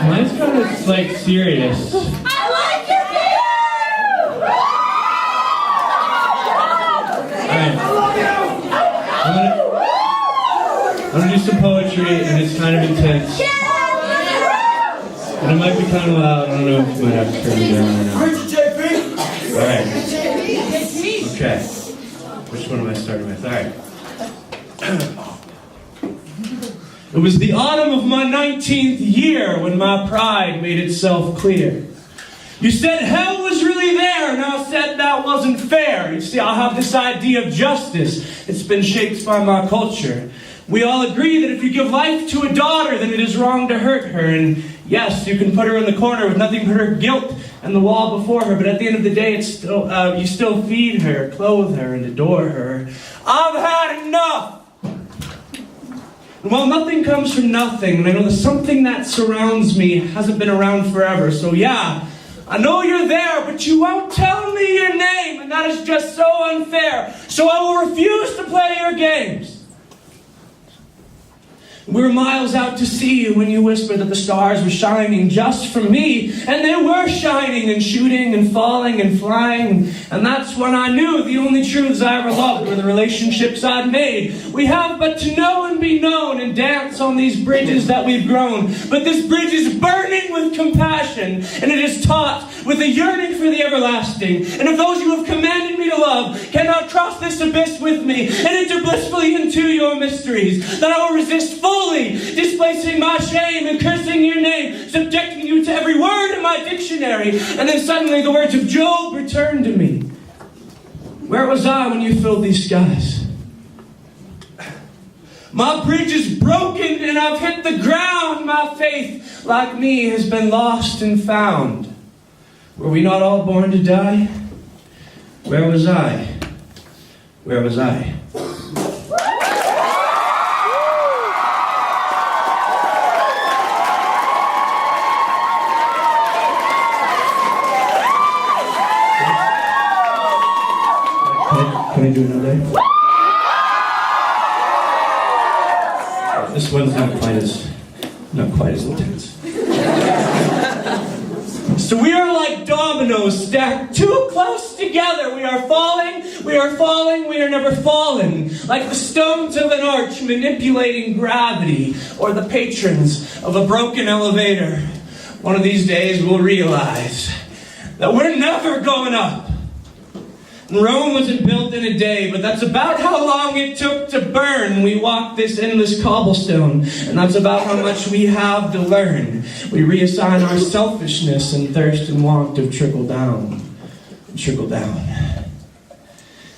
Mine's kind of like serious. I like your beard! Alright. I'm gonna do some poetry and it's kind of intense. And it might be kind of loud. I don't know if you might have to turn me down or not. Preach, J.P. Alright. Okay. Which one am I starting with? Alright. It was the autumn of my 19th year when my pride made itself clear. You said hell was really there, and I said that wasn't fair. You see, I have this idea of justice. It's been shaped by my culture. We all agree that if you give life to a daughter, then it is wrong to hurt her. And yes, you can put her in the corner with nothing but her guilt and the wall before her. But at the end of the day, it's still, you still feed her, clothe her, and adore her. I've had enough. Well, nothing comes from nothing, and I know that something that surrounds me hasn't been around forever. So yeah, I know you're there, but you won't tell me your name, and that is just so unfair. So I will refuse to play your games. We were miles out to sea when you whispered that the stars were shining just for me. And they were shining and shooting and falling and flying. And that's when I knew the only truths I ever loved were the relationships I'd made. We have but to know and be known and dance on these bridges that we've grown. But this bridge is burning with compassion, and it is taut with a yearning for the everlasting. And if those you have commanded me to love cannot cross this abyss with me and enter blissfully into your mysteries, then I will resist fully, displacing my shame and cursing your name, subjecting you to every word in my dictionary. And then suddenly the words of Job returned to me. Where was I when you filled these skies? My bridge is broken and I've hit the ground. My faith, like me, has been lost and found. Were we not all born to die? Where was I? Where was I? Can I do another? This one's not quite as intense. So we are like dominoes stacked too close together. We are falling, we are falling, we are never falling. Like the stones of an arch manipulating gravity, or the patrons of a broken elevator. One of these days we'll realize that we're never going up. Rome wasn't built in a day, but that's about how long it took to burn. We walked this endless cobblestone, and that's about how much we have to learn. We reassign our selfishness and thirst and want to trickle down. Trickle down.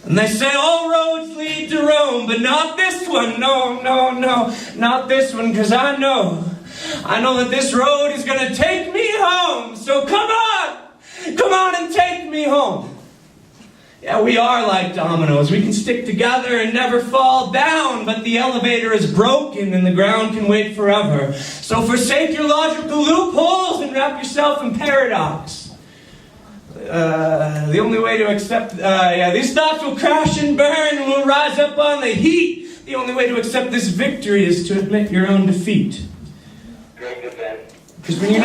And they say all roads lead to Rome, but not this one. No, not this one, because I know that this road is going to take me home. So come on and take me home. Yeah, we are like dominoes. We can stick together and never fall down, but the elevator is broken and the ground can wait forever. So forsake your logical loopholes and wrap yourself in paradox. The only way to accept, these thoughts will crash and burn and will rise up on the heat. The only way to accept this victory is to admit your own defeat. Because when you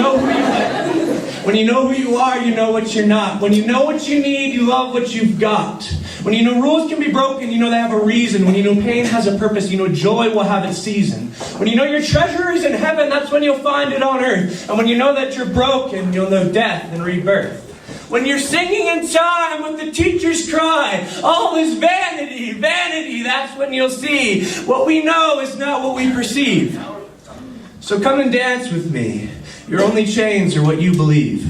know who you are, you know what you're not. When you know what you need, you love what you've got. When you know rules can be broken, you know they have a reason. When you know pain has a purpose, you know joy will have its season. When you know your treasure is in heaven, that's when you'll find it on earth. And when you know that you're broken, you'll know death and rebirth. When you're singing in time with the teacher's cry, all is vanity, vanity, that's when you'll see what we know is not what we perceive. So come and dance with me. Your only chains are what you believe.